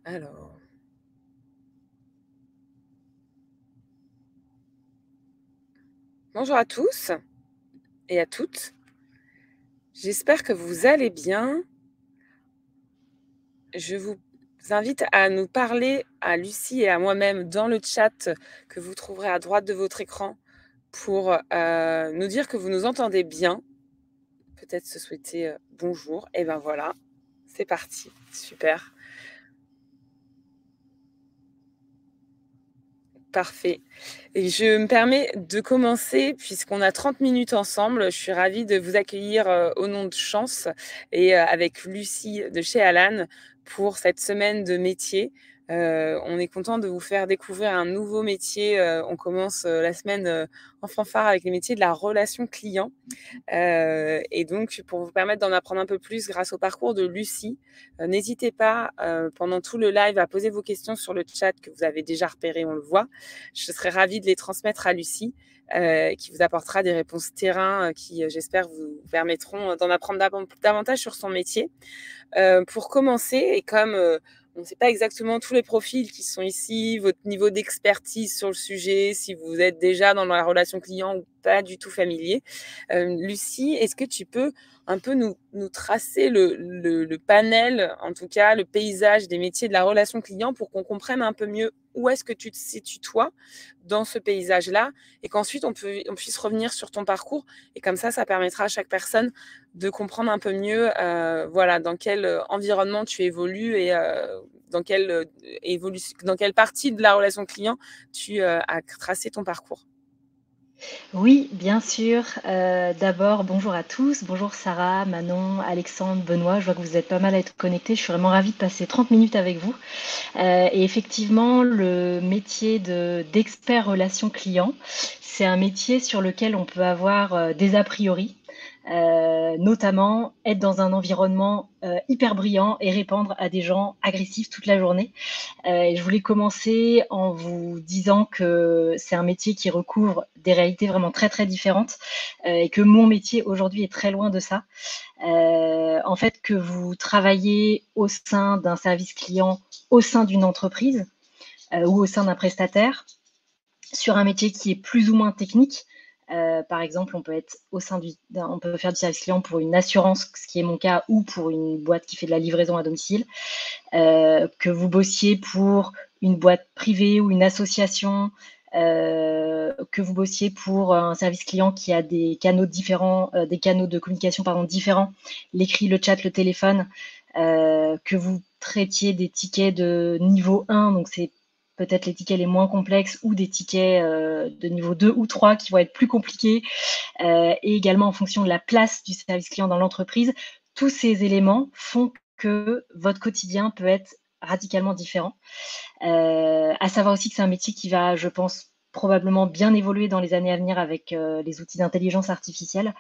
Alors, bonjour à tous et à toutes. J'espère que vous allez bien. Je vous invite à nous parler, à Lucie et à moi-même, dans le chat que vous trouverez à droite de votre écran pour nous dire que vous nous entendez bien. Peut-être se souhaiter bonjour. Et ben voilà, c'est parti. Super. Parfait. Et je me permets de commencer puisqu'on a 30 minutes ensemble. Je suis ravie de vous accueillir, au nom de Chance et avec Lucie de chez Alan pour cette semaine de métier. On est content de vous faire découvrir un nouveau métier. On commence, la semaine, en fanfare avec les métiers de la relation client. Et donc pour vous permettre d'en apprendre un peu plus grâce au parcours de Lucie, n'hésitez pas, pendant tout le live à poser vos questions sur le chat que vous avez déjà repéré, on le voit. Je serais ravie de les transmettre à Lucie, qui vous apportera des réponses terrain, qui, j'espère vous permettront, d'en apprendre davantage sur son métier. Pour commencer et comme, on ne sait pas exactement tous les profils qui sont ici, votre niveau d'expertise sur le sujet, si vous êtes déjà dans la relation client ou pas du tout familier. Lucie, est-ce que tu peux un peu nous tracer le panel, en tout cas le paysage des métiers de la relation client pour qu'on comprenne un peu mieux où est-ce que tu te situes toi dans ce paysage-là et qu'ensuite on puisse revenir sur ton parcours et comme ça permettra à chaque personne de comprendre un peu mieux, voilà, dans quel, environnement tu évolues et dans quelle, dans quelle partie de la relation client tu, as tracé ton parcours. Oui, bien sûr. D'abord, bonjour à tous. Bonjour Sarah, Manon, Alexandre, Benoît. Je vois que vous êtes pas mal à être connectés. Je suis vraiment ravie de passer 30 minutes avec vous. Et effectivement, le métier d'expert relation client, c'est un métier sur lequel on peut avoir des a priori. Notamment être dans un environnement hyper brillant et répondre à des gens agressifs toute la journée. Et je voulais commencer en vous disant que c'est un métier qui recouvre des réalités vraiment très très différentes et que mon métier aujourd'hui est très loin de ça. En fait, que vous travaillez au sein d'un service client, au sein d'une entreprise ou au sein d'un prestataire, sur un métier qui est plus ou moins technique. Par exemple, on peut être on peut faire du service client pour une assurance, ce qui est mon cas, ou pour une boîte qui fait de la livraison à domicile. Que vous bossiez pour une boîte privée ou une association, que vous bossiez pour un service client qui a des canaux différents, des canaux de communication pardon, différents, l'écrit, le chat, le téléphone, que vous traitiez des tickets de niveau 1, donc c'est peut-être les tickets les moins complexes, ou des tickets de niveau 2 ou 3 qui vont être plus compliqués, et également en fonction de la place du service client dans l'entreprise. Tous ces éléments font que votre quotidien peut être radicalement différent. À savoir aussi que c'est un métier qui va, je pense, probablement bien évoluer dans les années à venir avec les outils d'intelligence artificielle.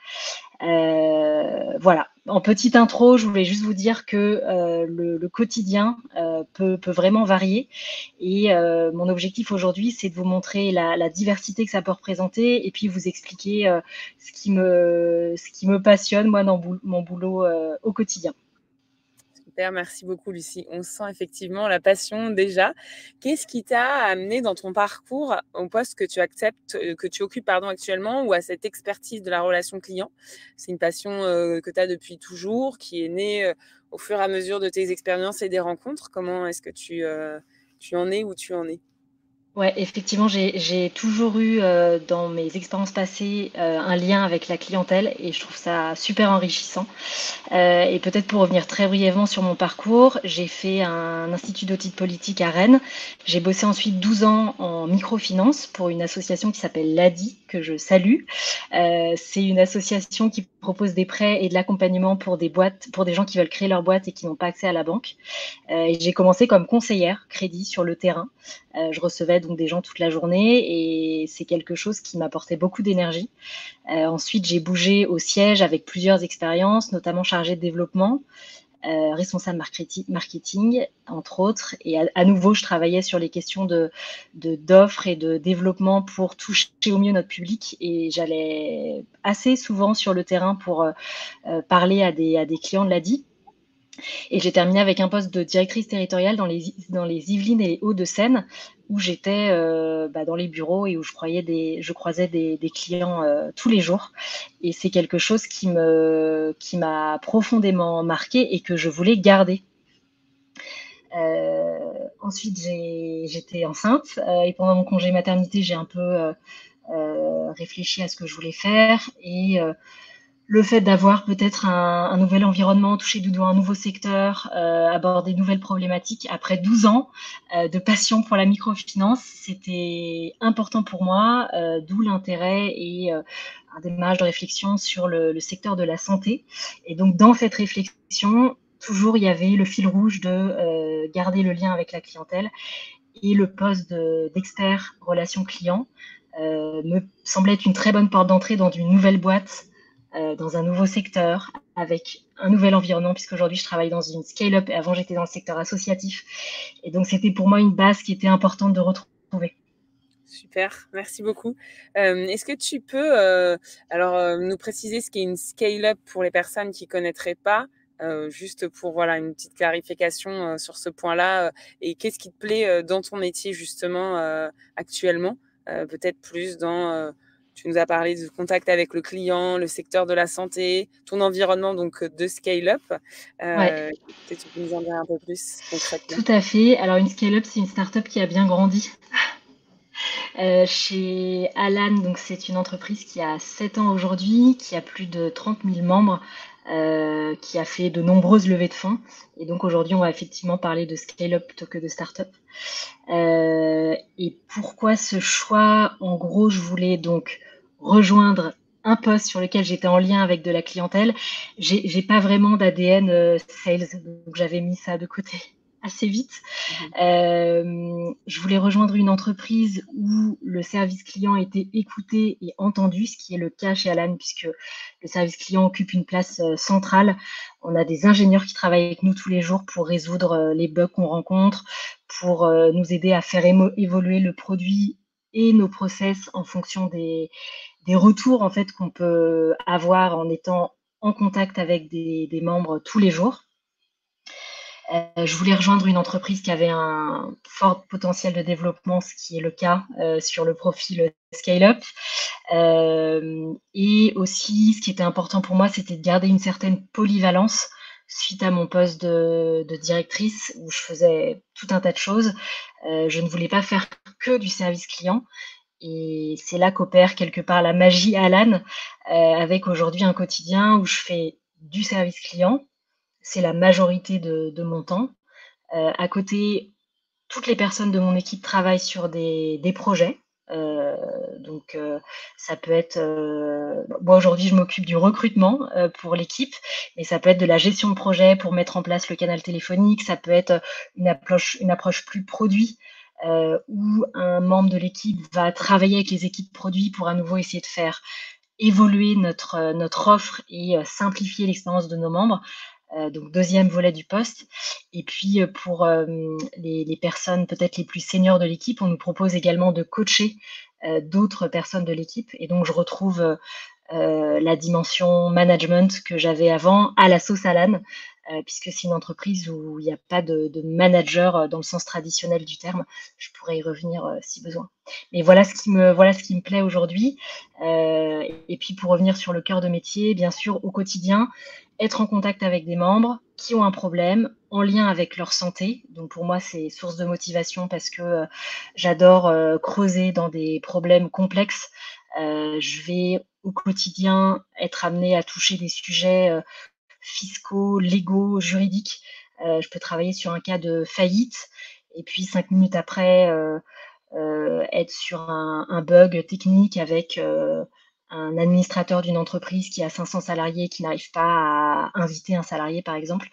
Voilà. En petite intro, je voulais juste vous dire que le quotidien peut vraiment varier. Et mon objectif aujourd'hui, c'est de vous montrer la diversité que ça peut représenter et puis vous expliquer ce qui me passionne, moi, dans mon boulot au quotidien. Super, merci beaucoup Lucie. On sent effectivement la passion déjà. Qu'est-ce qui t'a amené dans ton parcours au poste que tu acceptes, que tu occupes pardon actuellement ou à cette expertise de la relation client? C'est une passion, que tu as depuis toujours, qui est née, au fur et à mesure de tes expériences et des rencontres? Comment est-ce que tu en es où tu en es? Ouais, effectivement, j'ai toujours eu, dans mes expériences passées, un lien avec la clientèle et je trouve ça super enrichissant. Et peut-être pour revenir très brièvement sur mon parcours, j'ai fait un institut d'audit politique à Rennes. J'ai bossé ensuite 12 ans en microfinance pour une association qui s'appelle l'ADI, que je salue. C'est une association qui propose des prêts et de l'accompagnement pour des boîtes, pour des gens qui veulent créer leur boîte et qui n'ont pas accès à la banque. Et j'ai commencé comme conseillère crédit sur le terrain. Je recevais donc des gens toute la journée et c'est quelque chose qui m'apportait beaucoup d'énergie. Ensuite, j'ai bougé au siège avec plusieurs expériences, notamment chargée de développement, responsable marketing, entre autres. Et à nouveau, je travaillais sur les questions d'offres et de développement pour toucher au mieux notre public. Et j'allais assez souvent sur le terrain pour parler à des clients de l'ADI. Et j'ai terminé avec un poste de directrice territoriale dans les Yvelines et les Hauts-de-Seine, où j'étais, dans les bureaux et où je croisais des clients, tous les jours, et c'est quelque chose qui m'a profondément marquée et que je voulais garder. Ensuite j'étais enceinte, et pendant mon congé maternité, j'ai un peu, réfléchi à ce que je voulais faire, et le fait d'avoir peut-être un nouvel environnement, toucher du doigt un nouveau secteur, aborder de nouvelles problématiques après 12 ans de passion pour la microfinance, c'était important pour moi, d'où l'intérêt et un démarrage de réflexion sur le secteur de la santé. Et donc dans cette réflexion, toujours il y avait le fil rouge de garder le lien avec la clientèle, et le poste d'expert relations clients me semblait être une très bonne porte d'entrée dans une nouvelle boîte, dans un nouveau secteur, avec un nouvel environnement, puisqu'aujourd'hui je travaille dans une scale-up et avant j'étais dans le secteur associatif. Et donc c'était pour moi une base qui était importante de retrouver. Super, merci beaucoup. Est-ce que tu peux, nous préciser ce qu'est une scale-up pour les personnes qui connaîtraient pas? Juste pour, voilà, une petite clarification, sur ce point-là, et qu'est-ce qui te plaît, dans ton métier justement, actuellement? Peut-être plus dans, tu nous as parlé de contact avec le client, le secteur de la santé, ton environnement donc, de scale-up. Ouais, Est-ce que tu peux nous en dire un peu plus concrètement? tout à fait. Alors une scale-up, c'est une start-up qui a bien grandi. Chez Alan, donc c'est une entreprise qui a 7 ans aujourd'hui, qui a plus de 30 000 membres, qui a fait de nombreuses levées de fonds. Et donc aujourd'hui, on va effectivement parler de scale-up plutôt que de start-up. Et pourquoi ce choix? En gros, je voulais donc rejoindre un poste sur lequel j'étais en lien avec de la clientèle. J'ai pas vraiment d'ADN sales, donc j'avais mis ça de côté assez vite. Mmh. Je voulais rejoindre une entreprise où le service client était écouté et entendu, ce qui est le cas chez Alan, puisque le service client occupe une place centrale. On a des ingénieurs qui travaillent avec nous tous les jours pour résoudre les bugs qu'on rencontre, pour nous aider à faire évoluer le produit et nos process en fonction des retours en fait qu'on peut avoir en étant en contact avec des membres tous les jours. Je voulais rejoindre une entreprise qui avait un fort potentiel de développement, ce qui est le cas sur le profil scale-up. Et aussi, ce qui était important pour moi, c'était de garder une certaine polyvalence suite à mon poste de directrice, où je faisais tout un tas de choses. Je ne voulais pas faire que du service client. Et c'est là qu'opère quelque part la magie Alan, avec aujourd'hui un quotidien où je fais du service client, c'est la majorité de mon temps. À côté, toutes les personnes de mon équipe travaillent sur des projets. Heu, donc ça peut être, moi aujourd'hui je m'occupe du recrutement, pour l'équipe, mais ça peut être de la gestion de projet pour mettre en place le canal téléphonique, ça peut être une approche plus produit, où un membre de l'équipe va travailler avec les équipes produits pour à nouveau essayer de faire évoluer notre offre et simplifier l'expérience de nos membres. Donc deuxième volet du poste. Et puis, pour, les personnes peut-être les plus seniors de l'équipe, on nous propose également de coacher, d'autres personnes de l'équipe, et donc je retrouve, la dimension management que j'avais avant à la sauce Alan, puisque c'est une entreprise où il y a pas de manager, dans le sens traditionnel du terme. Je pourrais y revenir, si besoin. Mais voilà ce qui me plaît aujourd'hui. Et puis pour revenir sur le cœur de métier, bien sûr, au quotidien, être en contact avec des membres qui ont un problème, en lien avec leur santé. Donc pour moi, c'est source de motivation parce que, j'adore, creuser dans des problèmes complexes. Je vais au quotidien être amenée à toucher des sujets, fiscaux, légaux, juridiques. Je peux travailler sur un cas de faillite et puis 5 minutes après, être sur un bug technique avec, un administrateur d'une entreprise qui a 500 salariés qui n'arrive pas à inviter un salarié, par exemple.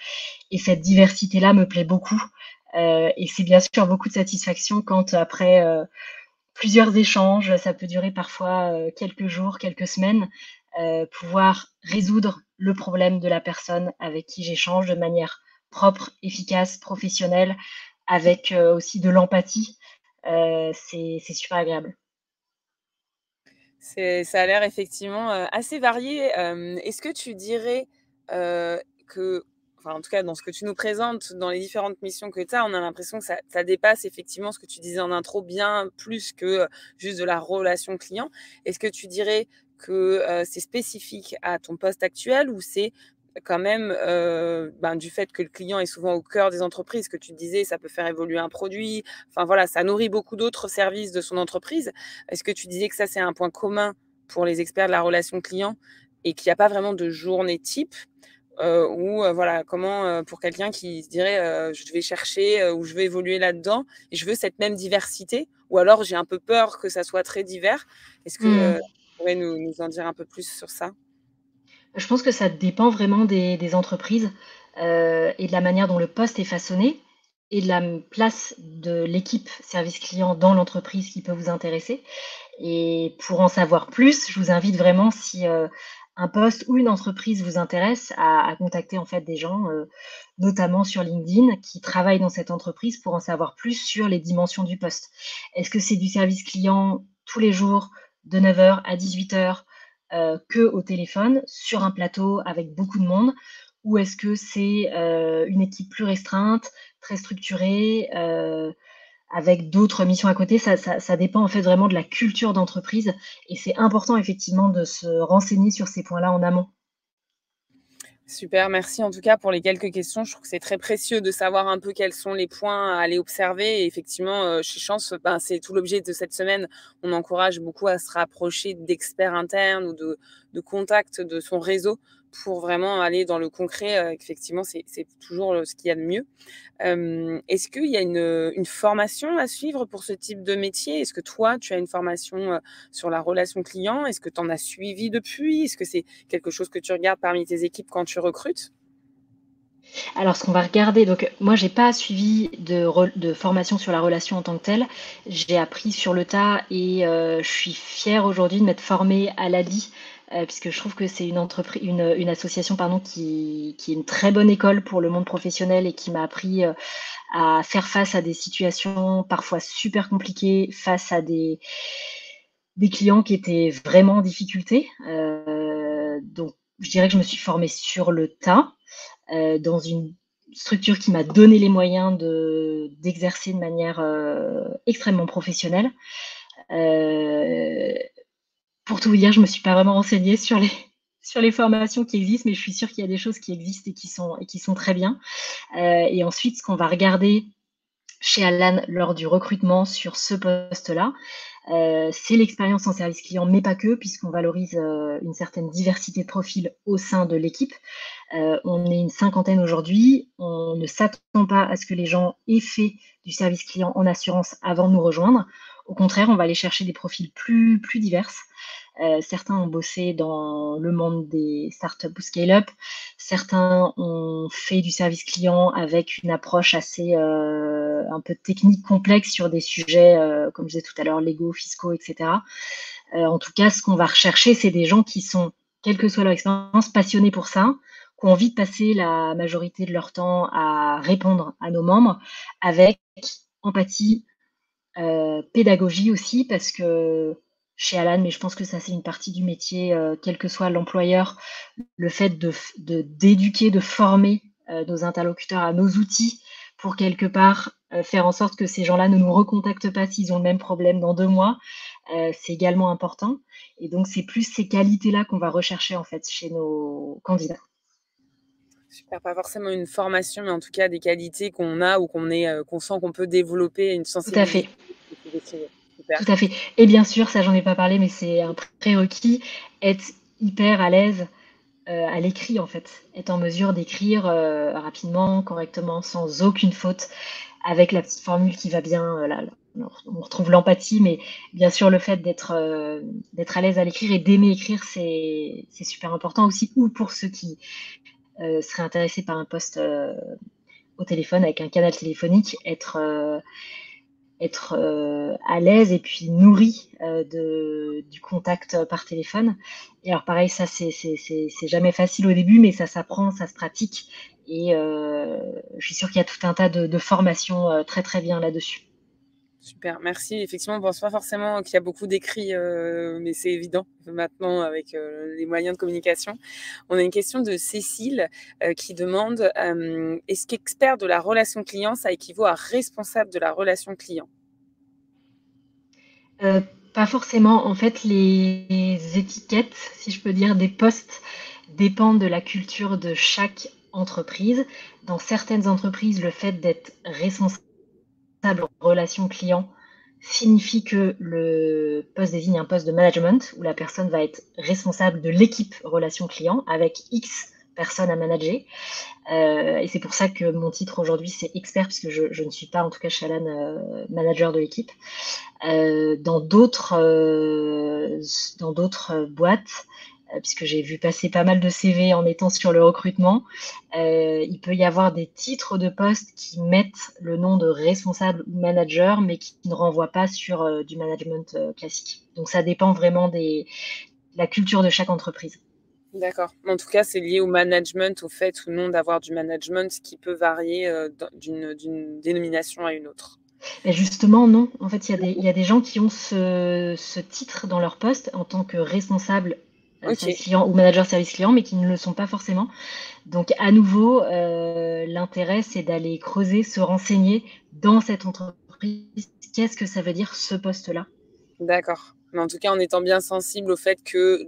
Et cette diversité-là me plaît beaucoup, et c'est bien sûr beaucoup de satisfaction quand après, plusieurs échanges, ça peut durer parfois, quelques jours, quelques semaines, pouvoir résoudre le problème de la personne avec qui j'échange de manière propre, efficace, professionnelle, avec, aussi de l'empathie, c'est super agréable. Ça a l'air effectivement, assez varié. Est-ce que tu dirais, que enfin, en tout cas, dans ce que tu nous présentes, dans les différentes missions que tu as, on a l'impression que ça dépasse effectivement ce que tu disais en intro, bien plus que juste de la relation client. Est-ce que tu dirais que c'est spécifique à ton poste actuel ou c'est quand même du fait que le client est souvent au cœur des entreprises, que tu disais, ça peut faire évoluer un produit, enfin voilà, ça nourrit beaucoup d'autres services de son entreprise. Est-ce que tu disais que ça, c'est un point commun pour les experts de la relation client et qu'il n'y a pas vraiment de journée type? Ou voilà, comment, pour quelqu'un qui se dirait, «Je vais chercher, ou je vais évoluer là-dedans et je veux cette même diversité» ou alors j'ai un peu peur que ça soit très divers. Est-ce que, Mmh. tu pourrais nous en dire un peu plus sur ça? Je pense que ça dépend vraiment des entreprises, et de la manière dont le poste est façonné et de la place de l'équipe service client dans l'entreprise qui peut vous intéresser. Et pour en savoir plus, je vous invite vraiment si, un poste ou une entreprise vous intéresse à contacter en fait des gens, notamment sur LinkedIn, qui travaillent dans cette entreprise pour en savoir plus sur les dimensions du poste. Est-ce que c'est du service client tous les jours de 9 heures à 18 heures, qu'au téléphone, sur un plateau avec beaucoup de monde? Ou est-ce que c'est, une équipe plus restreinte, très structurée, avec d'autres missions à côté? Ça dépend en fait vraiment de la culture d'entreprise et c'est important effectivement de se renseigner sur ces points-là en amont. Super, merci en tout cas pour les quelques questions. Je trouve que c'est très précieux de savoir un peu quels sont les points à aller observer et effectivement, chez Chance, ben, c'est tout l'objet de cette semaine. On encourage beaucoup à se rapprocher d'experts internes ou de contacts de son réseau pour vraiment aller dans le concret, effectivement, c'est toujours, ce qu'il y a de mieux. Est-ce qu'il y a une formation à suivre pour ce type de métier? Est-ce que toi, tu as une formation, sur la relation client? Est-ce que tu en as suivi depuis? Est-ce que c'est quelque chose que tu regardes parmi tes équipes quand tu recrutes? Alors ce qu'on va regarder, donc moi j'ai pas suivi de formation sur la relation en tant que telle. J'ai appris sur le tas et je suis fière aujourd'hui de m'être formée à l'ADI, puisque je trouve que c'est une association pardon qui est une très bonne école pour le monde professionnel et qui m'a appris, à faire face à des situations parfois super compliquées, face à des clients qui étaient vraiment en difficulté. Donc je dirais que je me suis formée sur le tas, dans une structure qui m'a donné les moyens d'exercer de manière, extrêmement professionnelle. Heu, pour tout vous dire, je me suis pas vraiment renseignée sur les sur les formations qui existent, mais je suis sûre qu'il y a des choses qui existent et qui sont très bien. Et ensuite, ce qu'on va regarder chez Alan lors du recrutement sur ce poste-là, c'est l'expérience en service client, mais pas que, puisqu'on valorise, une certaine diversité de profils au sein de l'équipe. On est une cinquantaine aujourd'hui. On ne s'attend pas à ce que les gens aient fait du service client en assurance avant de nous rejoindre. Au contraire, on va aller chercher des profils plus divers. Certains ont bossé dans le monde des startups ou scale-up. Certains ont fait du service client avec une approche assez, un peu technique, complexe sur des sujets, comme je disais tout à l'heure, légaux, fiscaux et cetera. En tout cas, ce qu'on va rechercher, c'est des gens qui sont, quelle que soit leur expérience, passionnés pour ça, qui ont envie de passer la majorité de leur temps à répondre à nos membres avec empathie, pédagogie aussi parce que chez Alan, mais je pense que ça, c'est une partie du métier, quel que soit l'employeur, le fait d'éduquer, de former, nos interlocuteurs à nos outils pour quelque part, faire en sorte que ces gens-là ne nous recontactent pas s'ils ont le même problème dans 2 mois, c'est également important et donc c'est plus ces qualités-là qu'on va rechercher, en fait, chez nos candidats. Super, pas forcément une formation, mais en tout cas des qualités qu'on a ou qu'on sent qu'on peut développer, une Tout à fait. sensibilité que tu décrivais. Super. Tout à fait et bien sûr, ça j'en ai pas parlé, mais c'est un prérequis, être hyper à l'aise, à l'écrit en fait. Être en mesure d'écrire, rapidement, correctement, sans aucune faute, avec la petite formule qui va bien, là on retrouve l'empathie, mais bien sûr le fait d'être à l'aise à l'écrire et d'aimer écrire, c'est super important aussi ou pour ceux qui, seraient intéressés par un poste, au téléphone avec un canal téléphonique, être, à l'aise et puis nourri, de du contact, par téléphone et alors pareil, ça c'est jamais facile au début, mais ça s'apprend, ça se pratique et je suis sûre qu'il y a tout un tas de formations, très, très bien là-dessus. Super, merci. Effectivement, on ne pense pas forcément qu'il y a beaucoup d'écrits, mais c'est évident maintenant avec, les moyens de communication. On a une question de Cécile, qui demande, est-ce qu'expert de la relation client, ça équivaut à responsable de la relation client? Heu, Pas forcément. En fait, les étiquettes, si je peux dire, des postes dépendent de la culture de chaque entreprise. Dans certaines entreprises, le fait d'être responsable en relation client signifie que le poste désigne un poste de management où la personne va être responsable de l'équipe relation client avec X personnes à manager. Et c'est pour ça que mon titre aujourd'hui, c'est expert, puisque je ne suis pas, en tout cas chez Alan, manager de l'équipe. Dans d'autres boîtes, puisque j'ai vu passer pas mal de CV en étant sur le recrutement, il peut y avoir des titres de poste qui mettent le nom de responsable ou manager, mais qui ne renvoient pas sur du management classique. Donc ça dépend vraiment de la culture de chaque entreprise. D'accord. En tout cas, c'est lié au management, au fait ou non d'avoir du management qui peut varier, d'une dénomination à une autre. Mais justement, non. En fait, il y a des gens qui ont ce titre dans leur poste en tant que responsable service OK, client ou manager service client, mais qui ne le sont pas forcément. Donc, à nouveau, l'intérêt, c'est d'aller creuser, se renseigner dans cette entreprise. Qu'est-ce que ça veut dire ce poste-là? d'accord. Mais en tout cas, en étant bien sensible au fait que,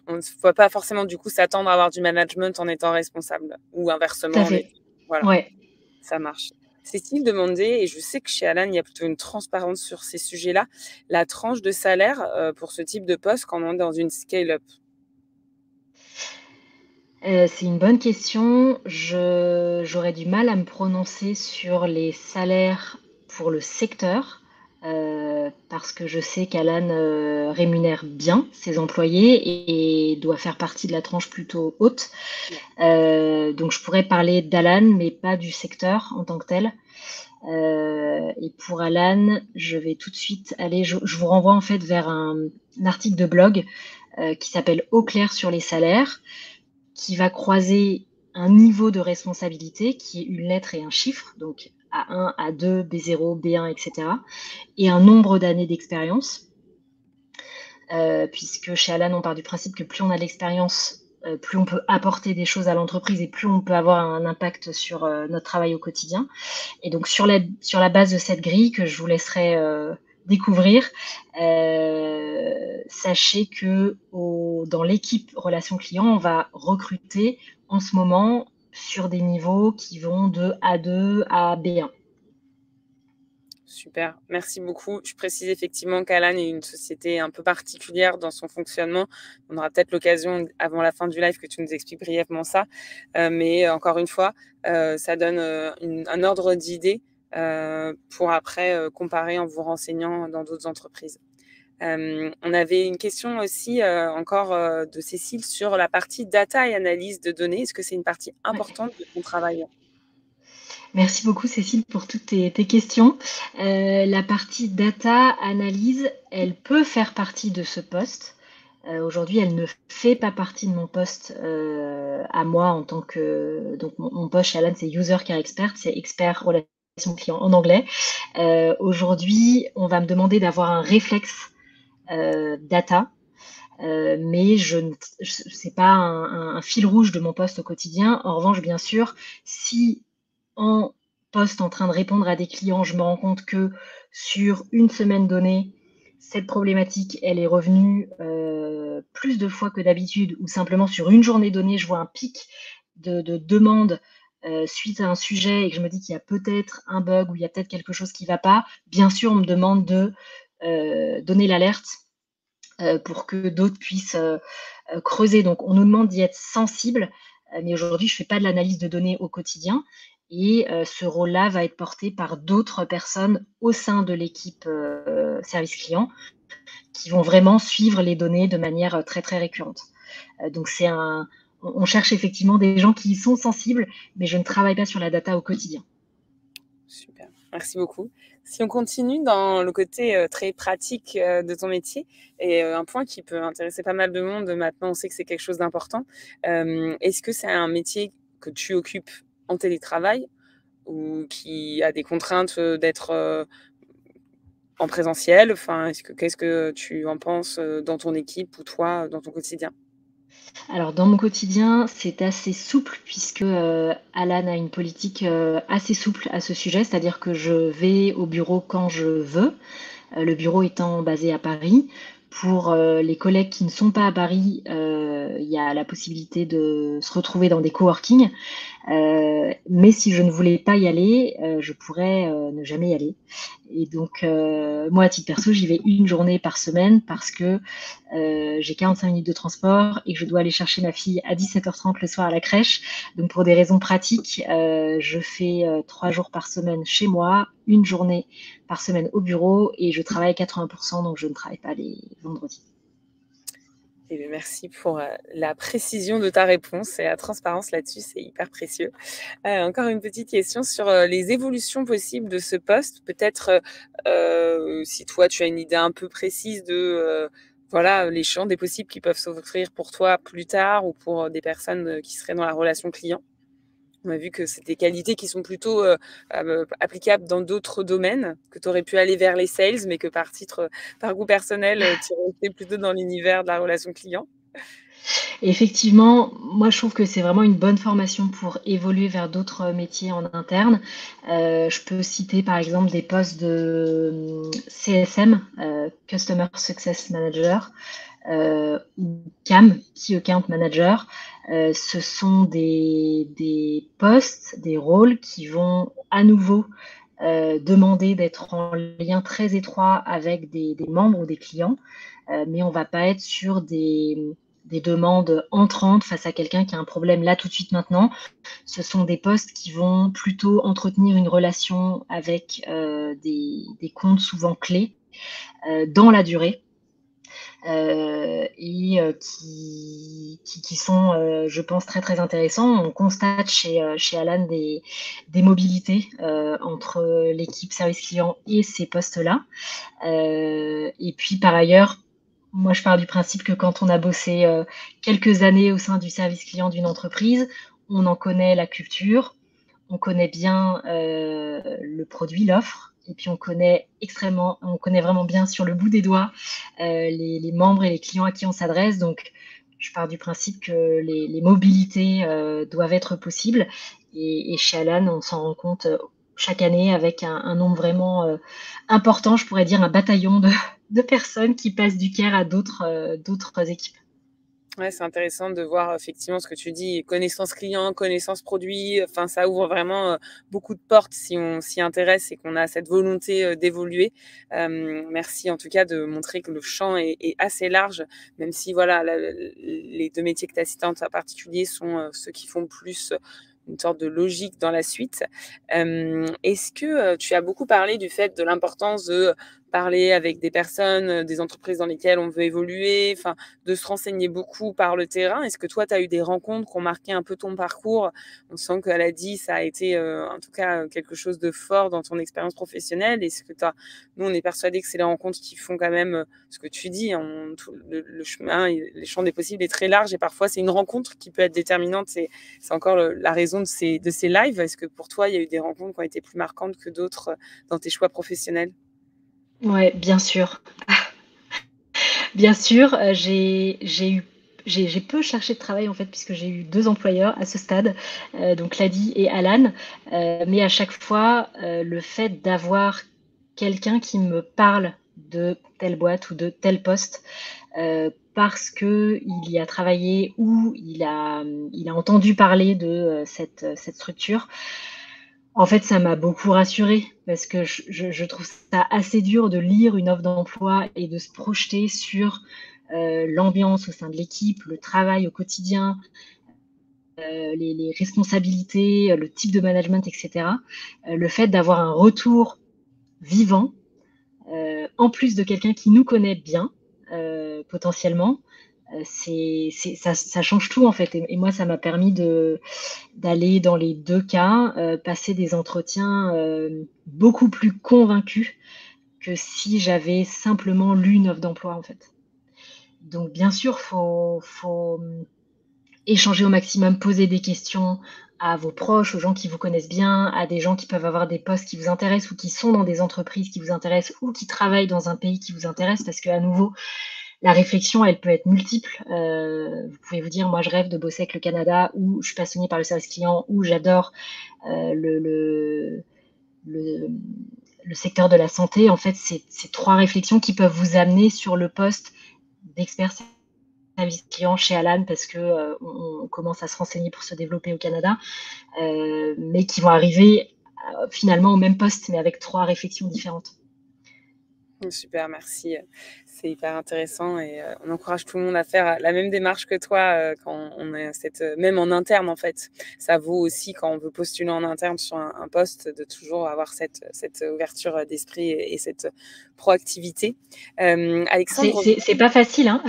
on ne va pas forcément du coup s'attendre à avoir du management en étant responsable ou Tout à inversement en fait. étant voilà, Ouais. ça marche. Cécile demandait, et je sais que chez Alan, il y a plutôt une transparence sur ces sujets-là, la tranche de salaire, pour ce type de poste quand on est dans une scale-up? C'est une bonne question. J'aurais du mal à me prononcer sur les salaires pour le secteur, parce que je sais qu'Alan, rémunère bien ses employés et doit faire partie de la tranche plutôt haute. Donc je pourrais parler d'Alan, mais pas du secteur en tant que tel. Et pour Alan, je vais tout de suite aller je vous renvoie en fait vers un article de blog, qui s'appelle «Au clair sur les salaires», qui va croiser un niveau de responsabilité qui est une lettre et un chiffre, donc A1, A2, B0, B1, etc., et un nombre d'années d'expérience, puisque chez Alan, on part du principe que plus on a de l'expérience, plus on peut apporter des choses à l'entreprise et plus on peut avoir un impact sur notre travail au quotidien. Et donc sur la base de cette grille que je vous laisserai découvrir, sachez que dans l'équipe relation client, on va recruter en ce moment sur des niveaux qui vont de A2 à B1. Super, merci beaucoup. Je précise effectivement qu'Alan est une société un peu particulière dans son fonctionnement. On aura peut-être l'occasion, avant la fin du live, que tu nous expliques brièvement ça. Mais encore une fois, ça donne un ordre d'idée pour après comparer en vous renseignant dans d'autres entreprises. On avait une question aussi encore de Cécile sur la partie data et analyse de données. Est-ce que c'est une partie Ouais. importante de ton travail? Merci beaucoup Cécile pour toutes tes questions. La partie data analyse, elle peut faire partie de ce poste. Aujourd'hui, elle ne fait pas partie de mon poste, à moi en tant que donc mon poste chez Alan, c'est user care expert, c'est expert relation client en anglais. Aujourd'hui, on va me demander d'avoir un réflexe, data, mais je ne c'est pas un fil rouge de mon poste au quotidien. En revanche, bien sûr, si en poste en train de répondre à des clients, je me rends compte que sur une semaine donnée, cette problématique, elle est revenue plus de fois que d'habitude, ou simplement sur une journée donnée, je vois un pic de demandes suite à un sujet et que je me dis qu'il y a peut-être un bug ou il y a peut-être quelque chose qui ne va pas. Bien sûr, on me demande de donner l'alerte pour que d'autres puissent creuser. Donc, on nous demande d'y être sensible, mais aujourd'hui, je ne fais pas de l'analyse de données au quotidien. Et ce rôle-là va être porté par d'autres personnes au sein de l'équipe service client qui vont vraiment suivre les données de manière très, très récurrente. Donc, on cherche effectivement des gens qui y sont sensibles, mais je ne travaille pas sur la data au quotidien. Super, merci beaucoup. Si on continue dans le côté très pratique de ton métier, et un point qui peut intéresser pas mal de monde, maintenant on sait que c'est quelque chose d'important, est-ce que c'est un métier que tu occupes en télétravail ou qui a des contraintes d'être en présentiel? Enfin, qu'est-ce que tu en penses, dans ton équipe ou toi, dans ton quotidien? Alors dans mon quotidien, c'est assez souple puisque, Alan a une politique, assez souple à ce sujet. C'est-à-dire que je vais au bureau quand je veux, le bureau étant basé à Paris. Pour, les collègues qui ne sont pas à Paris, il y a la possibilité de se retrouver dans des coworking. Mais si je ne voulais pas y aller, je pourrais, ne jamais y aller. Et donc, moi, à titre perso, j'y vais une journée par semaine parce que, j'ai 45 minutes de transport et que je dois aller chercher ma fille à 17h30 le soir à la crèche. Donc pour des raisons pratiques, je fais, 3 jours par semaine chez moi, une journée par semaine au bureau et je travaille à 80, donc je ne travaille pas les vendredis. Eh beh, merci pour, la précision de ta réponse et la transparence là-dessus, c'est hyper précieux. Encore une petite question sur, les évolutions possibles de ce poste. Peut-être, si toi tu as une idée un peu précise de, voilà, les champs des possibles qui peuvent s'offrir pour toi plus tard ou pour, des personnes, qui seraient dans la relation client. On a vu que c'est des qualités qui sont plutôt, applicables dans d'autres domaines, que tu aurais pu aller vers les sales, mais que par titre, par goût personnel, tu es restée plutôt dans l'univers de la relation client. Effectivement, moi je trouve que c'est vraiment une bonne formation pour évoluer vers d'autres métiers en interne. Je peux citer par exemple des postes de, CSM, Customer Success Manager, ou CAM, Key Account Manager. Ce sont des postes, des rôles qui vont à nouveau, demander d'être en lien très étroit avec des membres ou des clients, mais on va pas être sur des demandes entrantes face à quelqu'un qui a un problème là tout de suite maintenant. Ce sont des postes qui vont plutôt entretenir une relation avec, des comptes souvent clés, dans la durée, et qui sont, je pense très, très intéressants. On constate chez Alan des mobilités, entre l'équipe service client et ces postes-là. Et puis par ailleurs, moi je pars du principe que quand on a bossé, quelques années au sein du service client d'une entreprise, on en connaît la culture, on connaît bien, le produit, l'offre et puis on connaît vraiment bien sur le bout des doigts, les membres et les clients à qui on s'adresse. Donc je pars du principe que les mobilités, doivent être possibles et chez Alan, on s'en rend compte, chaque année avec un nombre vraiment, important, je pourrais dire un bataillon de personnes qui passent du CARE à d'autres équipes. Ouais, c'est intéressant de voir effectivement ce que tu dis, connaissance client, connaissance produit, enfin ça ouvre vraiment, beaucoup de portes si on s'y intéresse et qu'on a cette volonté, d'évoluer. Merci en tout cas de montrer que le champ est assez large, même si voilà, les 2 métiers que tu as cités en particulier sont, ceux qui font plus, une sorte de logique dans la suite. Est-ce que, tu as beaucoup parlé du fait de l'importance de parler avec des personnes, des entreprises dans lesquelles on veut évoluer, enfin de se renseigner beaucoup par le terrain. Est-ce que toi, tu as eu des rencontres qui ont marqué un peu ton parcours? On sent qu'elle a dit ça a été, en tout cas, quelque chose de fort dans ton expérience professionnelle. Est-ce que tu as nous, on est persuadés que c'est les rencontres qui font quand même, ce que tu dis, on tout le chemin et les champs des possibles est très large et parfois c'est une rencontre qui peut être déterminante. C'est encore la raison de ces lives. Est-ce que pour toi, il y a eu des rencontres qui ont été plus marquantes que d'autres, dans tes choix professionnels? Ouais, bien sûr. Bien sûr, j'ai peu cherché de travail en fait puisque j'ai eu 2 employeurs à ce stade, donc Lady et Alan, mais à chaque fois, le fait d'avoir quelqu'un qui me parle de telle boîte ou de tel poste, parce qu'il y a travaillé ou il a entendu parler de, cette structure. En fait, ça m'a beaucoup rassurée parce que je trouve ça assez dur de lire une offre d'emploi et de se projeter sur, l'ambiance au sein de l'équipe, le travail au quotidien, les responsabilités, le type de management et cetera. Le fait d'avoir un retour vivant, en plus de quelqu'un qui nous connaît bien, potentiellement, c'est ça change tout en fait et moi ça m'a permis d'aller dans les 2 cas, passer des entretiens, beaucoup plus convaincus que si j'avais simplement lu une offre d'emploi, en fait. Donc bien sûr, faut échanger au maximum, poser des questions à vos proches, aux gens qui vous connaissent bien, à des gens qui peuvent avoir des postes qui vous intéressent ou qui sont dans des entreprises qui vous intéressent ou qui travaillent dans un pays qui vous intéresse parce qu'à nouveau, la réflexion, elle peut être multiple. Vous pouvez vous dire, moi, je rêve de bosser avec le Canada, ou je suis passionnée par le service client, ou j'adore le, le secteur de la santé. En fait, c'est trois réflexions qui peuvent vous amener sur le poste d'expert service client chez Alan parce que on commence à se renseigner pour se développer au Canada, mais qui vont arriver finalement au même poste, mais avec trois réflexions différentes. Super, merci. C'est hyper intéressant et on encourage tout le monde à faire la même démarche que toi quand on est même en interne en fait. Ça vaut aussi quand on veut postuler en interne sur un poste de toujours avoir cette ouverture d'esprit et cette proactivité. Alexandre, C'est pas facile, hein.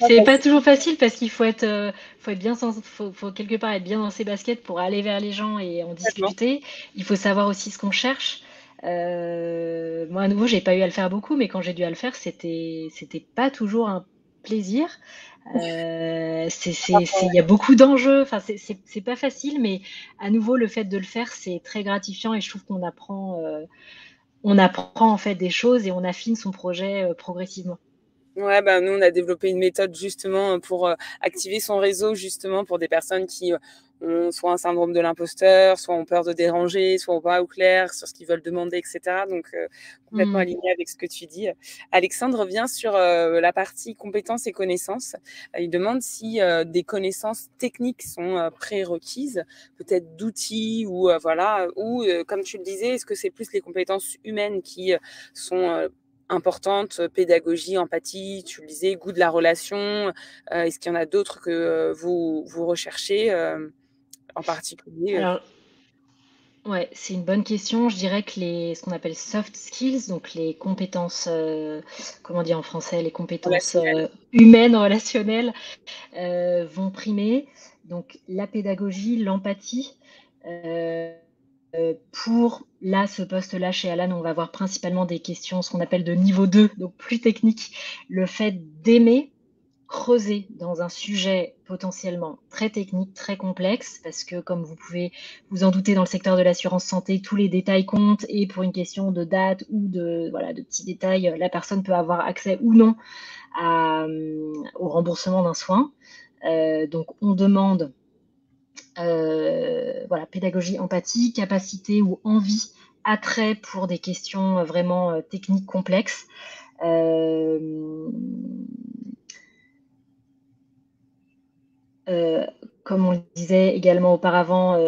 C'est pas toujours facile parce qu'il faut être bien faut quelque part être bien dans ses baskets pour aller vers les gens et en complètement. discuter. Il faut savoir aussi ce qu'on cherche. Moi, à nouveau, j'ai pas eu à le faire beaucoup, mais quand j'ai dû à le faire, c'était pas toujours un plaisir. Il y a beaucoup d'enjeux. Enfin, c'est pas facile, mais à nouveau, le fait de le faire, c'est très gratifiant et je trouve on apprend en fait des choses et on affine son projet progressivement. Ouais, bah, nous, on a développé une méthode justement pour activer son réseau, justement pour des personnes qui ont soit un syndrome de l'imposteur, soit ont peur de déranger, soit ont pas au clair sur ce qu'ils veulent demander, etc. Donc, complètement Mmh. aligné avec ce que tu dis. Alexandre revient sur la partie compétences et connaissances. Il demande si des connaissances techniques sont prérequises, peut-être d'outils ou voilà, ou comme tu le disais, est-ce que c'est plus les compétences humaines qui sont importantes, pédagogie, empathie, tu le disais, goût de la relation. Est-ce qu'il y en a d'autres que vous recherchez en particulier Alors, ouais, c'est une bonne question. Je dirais que ce qu'on appelle soft skills, donc les compétences, comment dire en français? Les compétences, relationnel? humaines, relationnelles, vont primer. Donc la pédagogie, l'empathie, heu pour là, ce poste-là chez Alan, on va avoir principalement des questions, ce qu'on appelle de niveau 2, donc plus technique. Le fait d'aimer creuser dans un sujet potentiellement très technique, très complexe, parce que comme vous pouvez vous en douter, dans le secteur de l'assurance santé, tous les détails comptent et pour une question de date ou de, voilà, de petits détails, la personne peut avoir accès ou non au remboursement d'un soin. Donc on demande voilà, pédagogie, empathie, capacité ou envie, attrait pour des questions vraiment techniques complexes. Euh, euh, Comme on le disait également auparavant,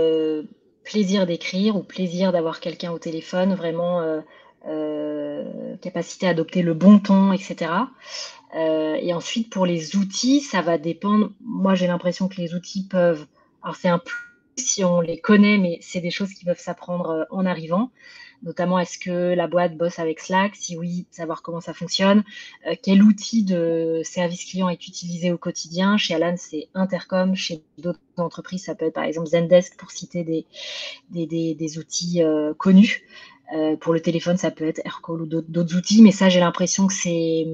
plaisir d'écrire ou plaisir d'avoir quelqu'un au téléphone, vraiment capacité à adopter le bon ton, etc. Et ensuite, pour les outils, ça va dépendre. Moi, j'ai l'impression que les outils peuvent. Alors, c'est un plus si on les connaît, mais c'est des choses qui peuvent s'apprendre en arrivant. Notamment, est-ce que la boîte bosse avec Slack? Si oui, savoir comment ça fonctionne. Quel outil de service client est utilisé au quotidien? Chez Alan, c'est Intercom. Chez d'autres entreprises, ça peut être par exemple Zendesk pour citer des outils connus. Pour le téléphone, ça peut être Aircall ou d'autres outils, mais ça, j'ai l'impression que c'est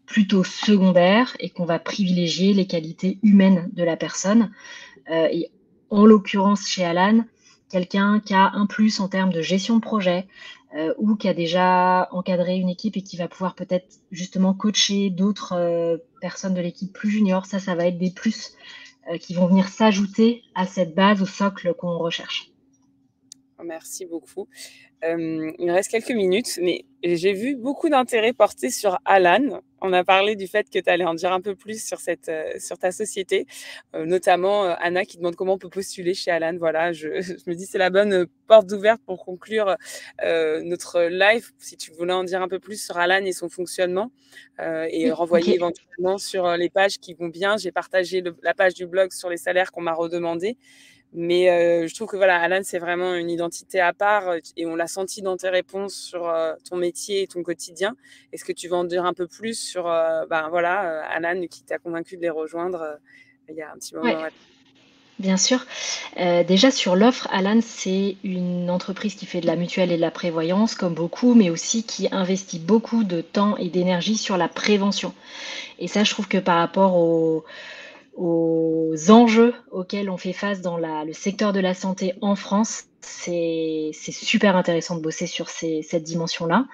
plutôt secondaire et qu'on va privilégier les qualités humaines de la personne. Et en l'occurrence, chez Alan, quelqu'un qui a un plus en termes de gestion de projet ou qui a déjà encadré une équipe et qui va pouvoir peut-être justement coacher d'autres personnes de l'équipe plus juniors, ça va être des plus qui vont venir s'ajouter à cette base, au socle qu'on recherche. Merci beaucoup. Il me reste quelques minutes, mais j'ai vu beaucoup d'intérêt porté sur Alan. On a parlé du fait que tu allais en dire un peu plus sur sur ta société, notamment Anna qui demande comment on peut postuler chez Alan. Voilà, je me dis c'est la bonne porte ouverte pour conclure notre live. Si tu voulais en dire un peu plus sur Alan et son fonctionnement et Oui, renvoyer ok. éventuellement sur les pages qui vont bien. J'ai partagé la page du blog sur les salaires qu'on m'a redemandé. Mais je trouve que voilà, Alan, c'est vraiment une identité à part et on l'a senti dans tes réponses sur ton métier et ton quotidien. Est-ce que tu veux en dire un peu plus sur ben, voilà, Alan qui t'a convaincu de les rejoindre il y a un petit Ouais, moment maintenant. bien sûr. Déjà sur l'offre, Alan, c'est une entreprise qui fait de la mutuelle et de la prévoyance comme beaucoup, mais aussi qui investit beaucoup de temps et d'énergie sur la prévention. Et ça, je trouve que par rapport aux enjeux auxquels on fait face dans le secteur de la santé en France, c'est super intéressant de bosser sur cette dimension-là.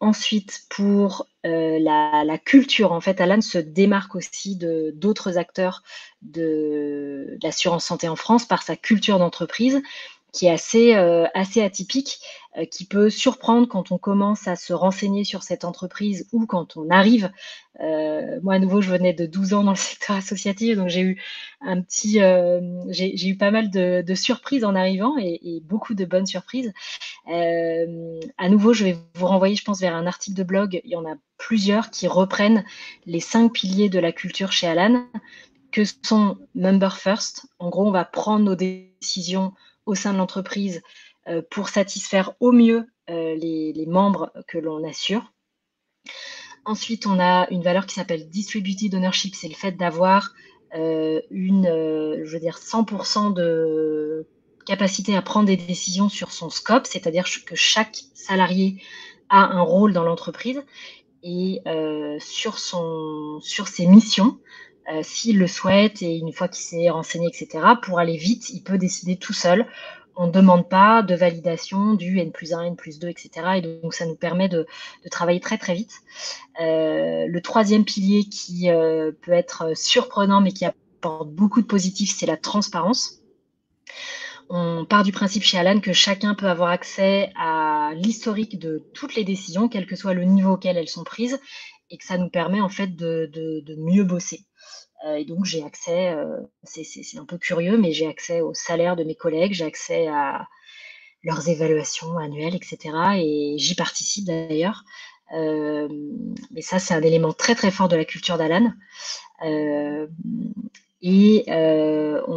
Ensuite pour, la culture, en fait, Alan se démarque aussi de d'autres acteurs de l'assurance santé en France par sa culture d'entreprise qui est assez atypique, qui peut surprendre quand on commence à se renseigner sur cette entreprise ou quand on arrive. Moi, à nouveau, je venais de 12 ans dans le secteur associatif, donc j'ai eu j'ai eu pas mal de surprises en arrivant et beaucoup de bonnes surprises. À nouveau, je vais vous renvoyer, je pense, vers un article de blog. Il y en a plusieurs qui reprennent les 5 piliers de la culture chez Alan, que sont Member First. En gros, on va prendre nos décisions au sein de l'entreprise pour satisfaire au mieux les membres que l'on assure. Ensuite, on a une valeur qui s'appelle Distributed Ownership. C'est le fait d'avoir je veux dire 100% de capacité à prendre des décisions sur son scope, c'est-à-dire que chaque salarié a un rôle dans l'entreprise et sur ses missions, s'il le souhaite et une fois qu'il s'est renseigné et cetera, pour aller vite, il peut décider tout seul. On ne demande pas de validation du N+1, N+2 et cetera, et donc ça nous permet de travailler très, très vite. Le 3e pilier qui peut être surprenant, mais qui apporte beaucoup de positifs, c'est la transparence. On part du principe chez Alan que chacun peut avoir accès à l'historique de toutes les décisions, quel que soit le niveau auquel elles sont prises, et que ça nous permet en fait de mieux bosser. Et donc j'ai accès, c'est un peu curieux, mais j'ai accès au salaire de mes collègues, j'ai accès à leurs évaluations annuelles, et cetera, et j'y participe d'ailleurs. Mais ça, c'est un élément très, très fort de la culture d'Alan. On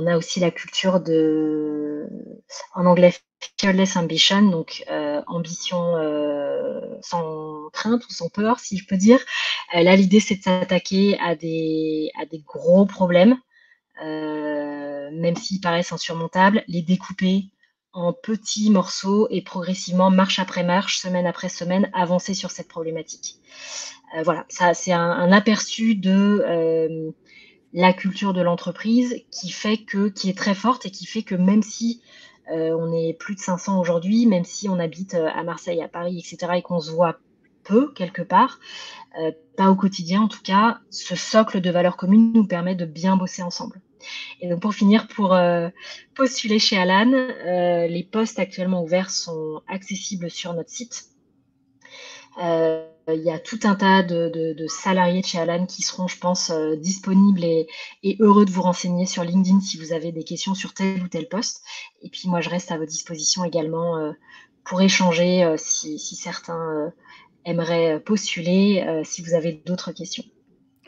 a aussi la culture en anglais, fearless ambition, donc ambition sans crainte ou sans peur, si je peux dire. Là, l'idée, c'est de s'attaquer à des gros problèmes, même s'ils paraissent insurmontables, les découper en petits morceaux et progressivement, marche après marche, semaine après semaine, avancer sur cette problématique. Voilà, ça c'est un aperçu de la culture de l'entreprise qui est très forte et qui fait que même si on est plus de 500 aujourd'hui, même si on habite à Marseille, à Paris, etc., et qu'on se voit peu quelque part, pas au quotidien en tout cas, ce socle de valeurs communes nous permet de bien bosser ensemble. Et donc pour finir, pour postuler chez Alan, les postes actuellement ouverts sont accessibles sur notre site. Il y a tout un tas de salariés de chez Alan qui seront, je pense, disponibles et heureux de vous renseigner sur LinkedIn si vous avez des questions sur tel ou tel poste. Et puis moi, je reste à votre disposition également pour échanger si certains aimeraient postuler, si vous avez d'autres questions.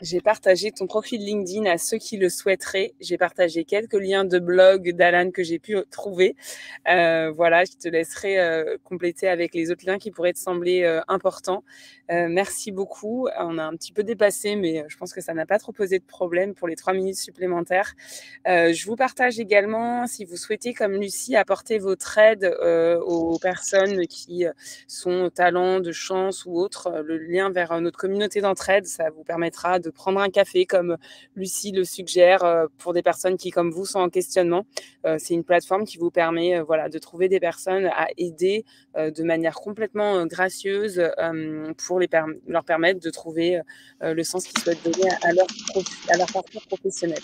J'ai partagé ton profil LinkedIn à ceux qui le souhaiteraient. J'ai partagé quelques liens de blog d'Alan que j'ai pu trouver. Voilà, je te laisserai compléter avec les autres liens qui pourraient te sembler importants. Merci beaucoup. On a un petit peu dépassé, mais je pense que ça n'a pas trop posé de problème pour les 3 minutes supplémentaires. Je vous partage également, si vous souhaitez, comme Lucie, apporter votre aide aux personnes qui sont au talent, de chance ou autres, le lien vers notre communauté d'entraide, ça vous permettra de prendre un café comme Lucie le suggère pour des personnes qui, comme vous, sont en questionnement. C'est une plateforme qui vous permet voilà, de trouver des personnes à aider de manière complètement gracieuse pour leur permettre de trouver le sens qu'ils souhaitent donner à leur parcours professionnel.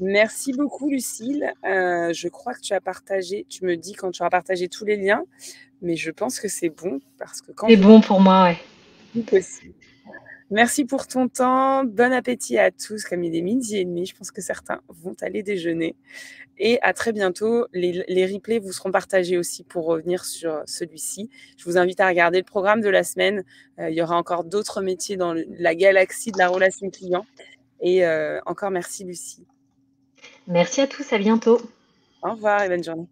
Merci beaucoup, Lucile. Je crois que tu me dis quand tu as partagé tous les liens, mais je pense que c'est bon parce que quand C'est je bon pour moi, ouais. tout possible. Merci pour ton temps. Bon appétit à tous. Comme il est 12h30, je pense que certains vont aller déjeuner. Et à très bientôt. Les replays vous seront partagés aussi pour revenir sur celui-ci. Je vous invite à regarder le programme de la semaine. Il y aura encore d'autres métiers dans la galaxie de la relation client. Et encore merci, Lucie. Merci à tous, à bientôt. Au revoir et bonne journée.